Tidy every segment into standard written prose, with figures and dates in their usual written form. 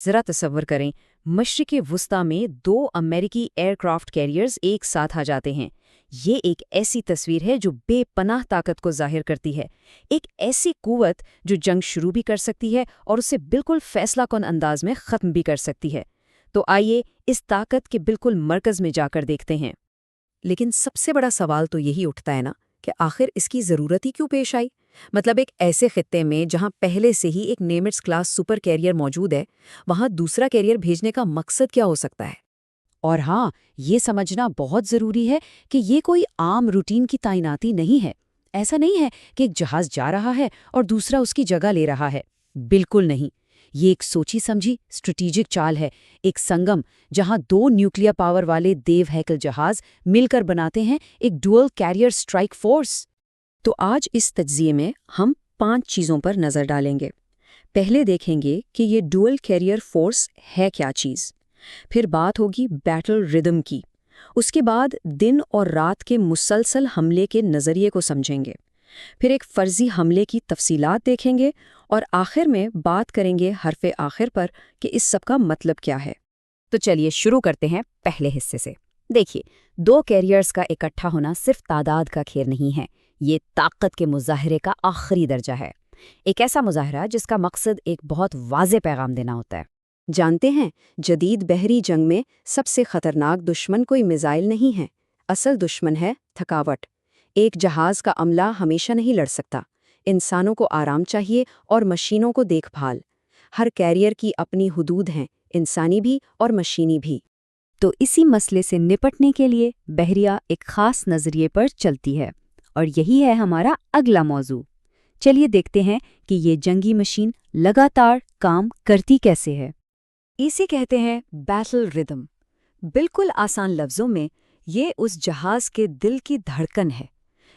ज़रा तसव्वुर करें, मशरिक़ वुस्ता में 2 अमेरिकी एयरक्राफ्ट कैरियर्स एक साथ आ जाते हैं। ये एक ऐसी तस्वीर है जो बेपनाह ताकत को ज़ाहिर करती है। एक ऐसी क़ुव्वत जो जंग शुरू भी कर सकती है और उसे बिल्कुल फैसलाकुन अंदाज में ख़त्म भी कर सकती है। तो आइए इस ताकत के बिल्कुल मरकज़ में जाकर देखते हैं। लेकिन सबसे बड़ा सवाल तो यही उठता है ना कि आखिर इसकी ज़रूरत ही क्यों पेश आई। मतलब एक ऐसे खित्ते में जहां पहले से ही एक नेमिट्स क्लास सुपर कैरियर मौजूद है, वहां दूसरा कैरियर भेजने का मकसद क्या हो सकता है। और हाँ, ये समझना बहुत ज़रूरी है कि ये कोई आम रूटीन की तैनाती नहीं है। ऐसा नहीं है कि एक जहाज़ जा रहा है और दूसरा उसकी जगह ले रहा है। बिल्कुल नहीं। ये एक सोची समझी स्ट्रेटेजिक चाल है, एक संगम जहां 2 न्यूक्लियर पावर वाले देव हैकल जहाज मिलकर बनाते हैं एक डुअल कैरियर स्ट्राइक फोर्स। तो आज इस तज्ज़िये में हम 5 चीज़ों पर नज़र डालेंगे। पहले देखेंगे कि ये डुअल कैरियर फोर्स है क्या चीज़। फिर बात होगी बैटल रिदम की। उसके बाद दिन और रात के मुसलसल हमले के नज़रिए को समझेंगे। फिर एक फ़र्ज़ी हमले की तफसीलात देखेंगे और आखिर में बात करेंगे हरफ़े आखिर पर कि इस सब का मतलब क्या है। तो चलिए शुरू करते हैं पहले हिस्से से। देखिए, 2 कैरियर्स का इकट्ठा होना सिर्फ तादाद का खेल नहीं है, ये ताकत के मुजाहरे का आखिरी दर्जा है। एक ऐसा मुजाहरा जिसका मकसद एक बहुत वाज़ेह पैगाम देना होता है। जानते हैं, जदीद बहरी जंग में सबसे खतरनाक दुश्मन कोई मिसाइल नहीं है, असल दुश्मन है थकावट। एक जहाज़ का अमला हमेशा नहीं लड़ सकता। इंसानों को आराम चाहिए और मशीनों को देखभाल। हर कैरियर की अपनी हुदूद हैं, इंसानी भी और मशीनी भी। तो इसी मसले से निपटने के लिए बहरिया एक ख़ास नज़रिए पर चलती है, और यही है हमारा अगला मौजू। चलिए देखते हैं कि ये जंगी मशीन लगातार काम करती कैसे है। इसे कहते हैं बैटल रिदम। बिल्कुल आसान लफ्ज़ों में, ये उस जहाज़ के दिल की धड़कन है।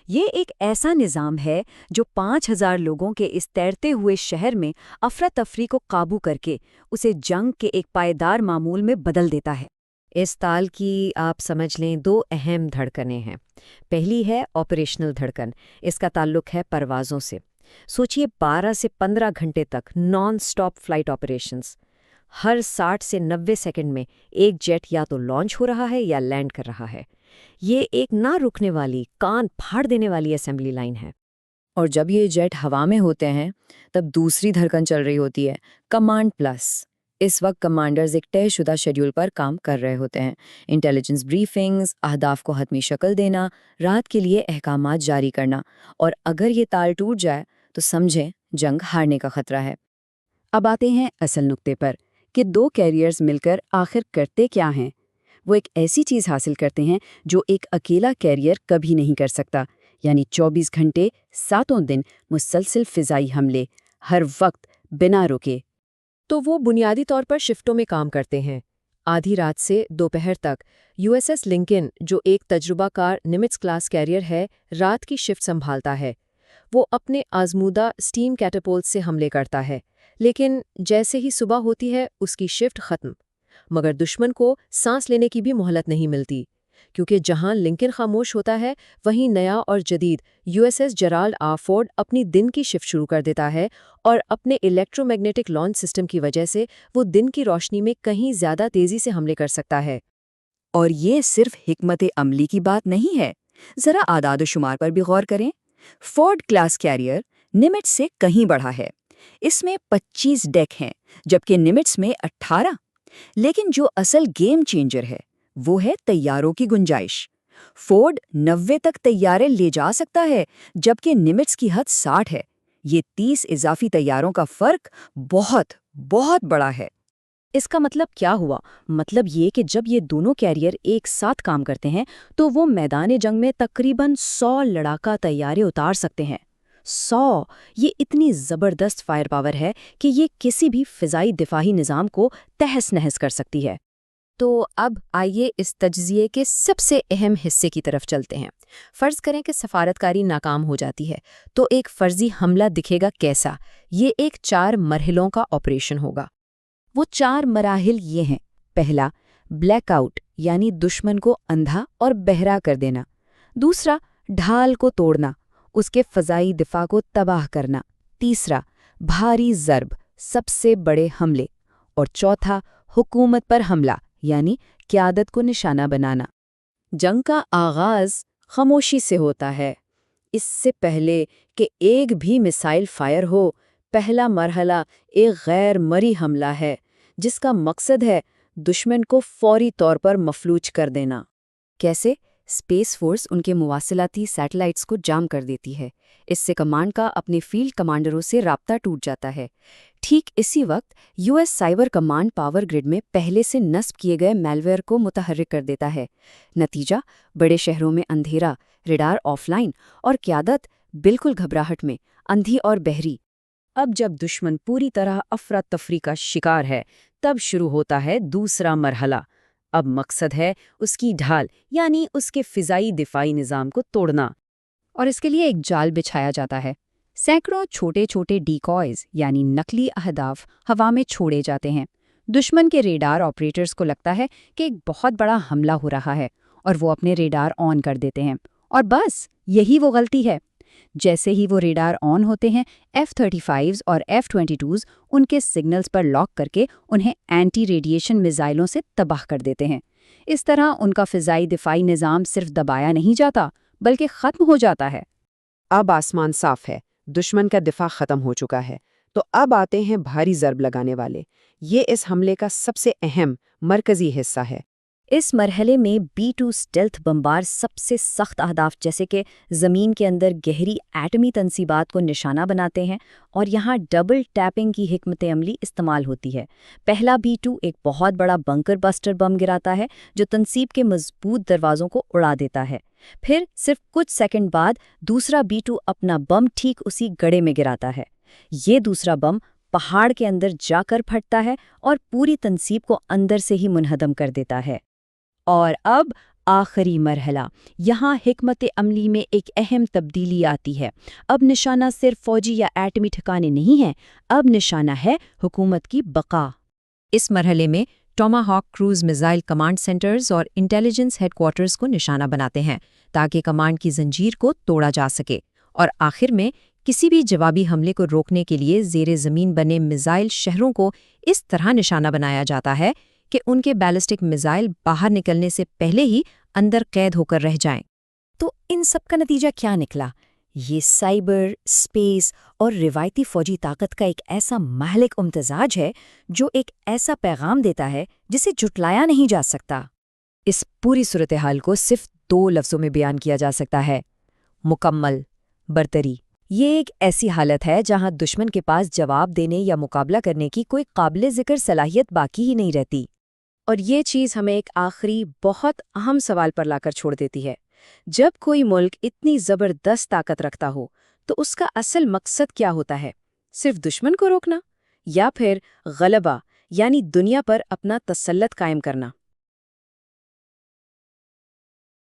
ये एक ऐसा निज़ाम है जो 5000 लोगों के इस तैरते हुए शहर में अफरा तफरी को काबू करके उसे जंग के एक पायदार मामूल में बदल देता है। इस ताल की आप समझ लें 2 अहम धड़कनें हैं। पहली है ऑपरेशनल धड़कन। इसका ताल्लुक है परवाज़ों से। सोचिए 12 से 15 घंटे तक नॉन स्टॉप फ्लाइट ऑपरेशंस। हर 60 से 90 सेकंड में एक जेट या तो लॉन्च हो रहा है या लैंड कर रहा है। ये एक ना रुकने वाली, कान फाड़ देने वाली असेंबली लाइन है। और जब ये जेट हवा में होते हैं, तब दूसरी धड़कन चल रही होती है, कमांड प्लस। इस वक्त कमांडर्स एक तयशुदा शेड्यूल पर काम कर रहे होते हैं। इंटेलिजेंस ब्रीफिंग्स, अहदाफ को हतमी शक्ल देना, रात के लिए अहकामात जारी करना। और अगर ये ताल टूट जाए तो समझें जंग हारने का खतरा है। अब आते हैं असल नुक्ते पर कि 2 कैरियर्स मिलकर आखिर करते क्या हैं। वो एक ऐसी चीज़ हासिल करते हैं जो एक अकेला कैरियर कभी नहीं कर सकता, यानी 24 घंटे 7 दिन मुसलसल फ़िज़ाई हमले, हर वक्त बिना रुके। तो वो बुनियादी तौर पर शिफ्टों में काम करते हैं। आधी रात से दोपहर तक यूएसएस लिंकन, जो एक तजुर्बाकार निमिट्स क्लास कैरियर है, रात की शिफ्ट संभालता है। वो अपने आजमूदा स्टीम कैटापोल्ट से हमले करता है, लेकिन जैसे ही सुबह होती है उसकी शिफ्ट खत्म। मगर दुश्मन को सांस लेने की भी मोहलत नहीं मिलती, क्योंकि जहां लिंकन खामोश होता है वहीं नया और जदीद यूएसएस जेराल्ड आर फोर्ड अपनी दिन की शिफ्ट शुरू कर देता है, और अपने इलेक्ट्रोमैग्नेटिक लॉन्च सिस्टम की वजह से वो दिन की रोशनी में कहीं ज़्यादा तेज़ी से हमले कर सकता है। और ये सिर्फ हिकमत अमली की बात नहीं है। ज़रा आदाद शुमार पर भी गौर करें। फोर्ड क्लास कैरियर निमिट्स से कहीं बड़ा है। इसमें 25 डेक हैं, जबकि निमिट्स में 18। लेकिन जो असल गेम चेंजर है वो है तैयारों की गुंजाइश। फोर्ड 90 तक तैयारे ले जा सकता है, जबकि निमिट्स की हद 60 है। ये 30 इजाफी तैयारों का फर्क बहुत बहुत बड़ा है। इसका मतलब क्या हुआ? मतलब ये कि जब ये दोनों कैरियर एक साथ काम करते हैं तो वो मैदान जंग में तकरीबन 100 लड़ाका तैयारे उतार सकते हैं। 100! ये इतनी ज़बरदस्त फायर पावर है कि ये किसी भी फ़िज़ाई दिफाही निज़ाम को तहस नहस कर सकती है। तो अब आइए इस तज्ज़िये के सबसे अहम हिस्से की तरफ चलते हैं। फ़र्ज़ करें कि सफारतकारी नाकाम हो जाती है, तो एक फ़र्ज़ी हमला दिखेगा कैसा? ये एक 4 मरहलों का ऑपरेशन होगा। वो 4 मराहिल ये हैं। पहला, ब्लैकआउट, यानी दुश्मन को अंधा और बहरा कर देना। दूसरा, ढाल को तोड़ना, उसके फ़ज़ाई दिफा को तबाह करना। तीसरा, भारी ज़र्ब, सबसे बड़े हमले। اور چوتھا حکومت پر حملہ یعنی قیادت کو نشانہ بنانا۔ جنگ کا آغاز خاموشی سے ہوتا ہے۔ اس سے پہلے کہ ایک بھی میسائل فائر ہو، پہلا مرحلہ ایک غیر مرئی حملہ ہے جس کا مقصد ہے دشمن کو فوری طور پر مفلوج کر دینا۔ کیسے؟ اسپیس فورس ان کے مواصلاتی سیٹلائٹس کو جام کر دیتی ہے۔ اس سے کمانڈ کا اپنے فیلڈ کمانڈروں سے رابطہ ٹوٹ جاتا ہے۔ ٹھیک اسی وقت U S cyber command power grid میں پہلے سے نصب کیے گئے میلویئر کو متحرک کر دیتا ہے۔ نتیجہ بڑے شہروں میں اندھیرا، ریڈار آف لائن اور قیادت بالکل گھبراہٹ میں، اندھی اور بہری۔ اب جب دشمن پوری طرح افراتفری کا شکار ہے، تب شروع ہوتا ہے دوسرا مرحلہ۔ اب مقصد ہے اس کی ڈھال یعنی اس کے فضائی دفاعی نظام کو توڑنا، اور اس کے لیے ایک جال بچھایا جاتا ہے۔ سینکڑوں چھوٹے چھوٹے ڈیکوائز یعنی نقلی اہداف ہوا میں چھوڑے جاتے ہیں۔ دشمن کے ریڈار آپریٹرز کو لگتا ہے کہ ایک بہت بڑا حملہ ہو رہا ہے اور وہ اپنے ریڈار آن کر دیتے ہیں، اور بس یہی وہ غلطی ہے۔ جیسے ہی وہ ریڈار آن ہوتے ہیں، F-35 اور F-22 ان کے سگنلز پر لاک کر کے انہیں اینٹی ریڈیشن میزائلوں سے تباہ کر دیتے ہیں۔ اس طرح ان کا فضائی دفاعی نظام صرف دبایا نہیں جاتا بلکہ ختم ہو جاتا ہے۔ اب آسمان صاف ہے، دشمن کا دفاع ختم ہو چکا ہے، تو اب آتے ہیں بھاری ضرب لگانے والے۔ یہ اس حملے کا سب سے اہم مرکزی حصہ ہے۔ اس مرحلے میں B-2 اسٹیلتھ بمبار سب سے سخت اہداف جیسے کہ زمین کے اندر گہری ایٹمی تنصیبات کو نشانہ بناتے ہیں، اور یہاں ڈبل ٹیپنگ کی حکمت عملی استعمال ہوتی ہے۔ پہلا B-2 ایک بہت بڑا بنکر بسٹر بم گراتا ہے جو تنصیب کے مضبوط دروازوں کو اڑا دیتا ہے۔ پھر صرف کچھ سیکنڈ بعد دوسرا B-2 اپنا بم ٹھیک اسی گڑھے میں گراتا ہے۔ یہ دوسرا بم پہاڑ کے اندر جا کر پھٹتا ہے اور پوری تنصیب کو اندر سے ہی منہدم کر دیتا ہے۔ اور اب آخری مرحلہ، یہاں حکمت عملی میں ایک اہم تبدیلی آتی ہے۔ اب نشانہ صرف فوجی یا ایٹمی ٹھکانے نہیں ہیں، اب نشانہ ہے حکومت کی بقا۔ اس مرحلے میں ٹوماہاک کروز میزائل کمانڈ سینٹرز اور انٹیلیجنس ہیڈ کوارٹرز کو نشانہ بناتے ہیں تاکہ کمانڈ کی زنجیر کو توڑا جا سکے، اور آخر میں کسی بھی جوابی حملے کو روکنے کے لیے زیر زمین بنے میزائل شہروں کو اس طرح نشانہ بنایا جاتا ہے کہ ان کے بیلسٹک میزائل باہر نکلنے سے پہلے ہی اندر قید ہو کر رہ جائیں۔ تو ان سب کا نتیجہ کیا نکلا؟ یہ سائبر، اسپیس اور روایتی فوجی طاقت کا ایک ایسا مہلک امتزاج ہے جو ایک ایسا پیغام دیتا ہے جسے جھٹلایا نہیں جا سکتا۔ اس پوری صورتحال کو صرف 2 لفظوں میں بیان کیا جا سکتا ہے: مکمل برتری۔ یہ ایک ایسی حالت ہے جہاں دشمن کے پاس جواب دینے یا مقابلہ کرنے کی کوئی قابل ذکر صلاحیت باقی ہی نہیں رہتی۔ اور یہ چیز ہمیں ایک آخری بہت اہم سوال پر لا کر چھوڑ دیتی ہے۔ جب کوئی ملک اتنی زبردست طاقت رکھتا ہو تو اس کا اصل مقصد کیا ہوتا ہے؟ صرف دشمن کو روکنا یا پھر غلبہ یعنی دنیا پر اپنا تسلط قائم کرنا؟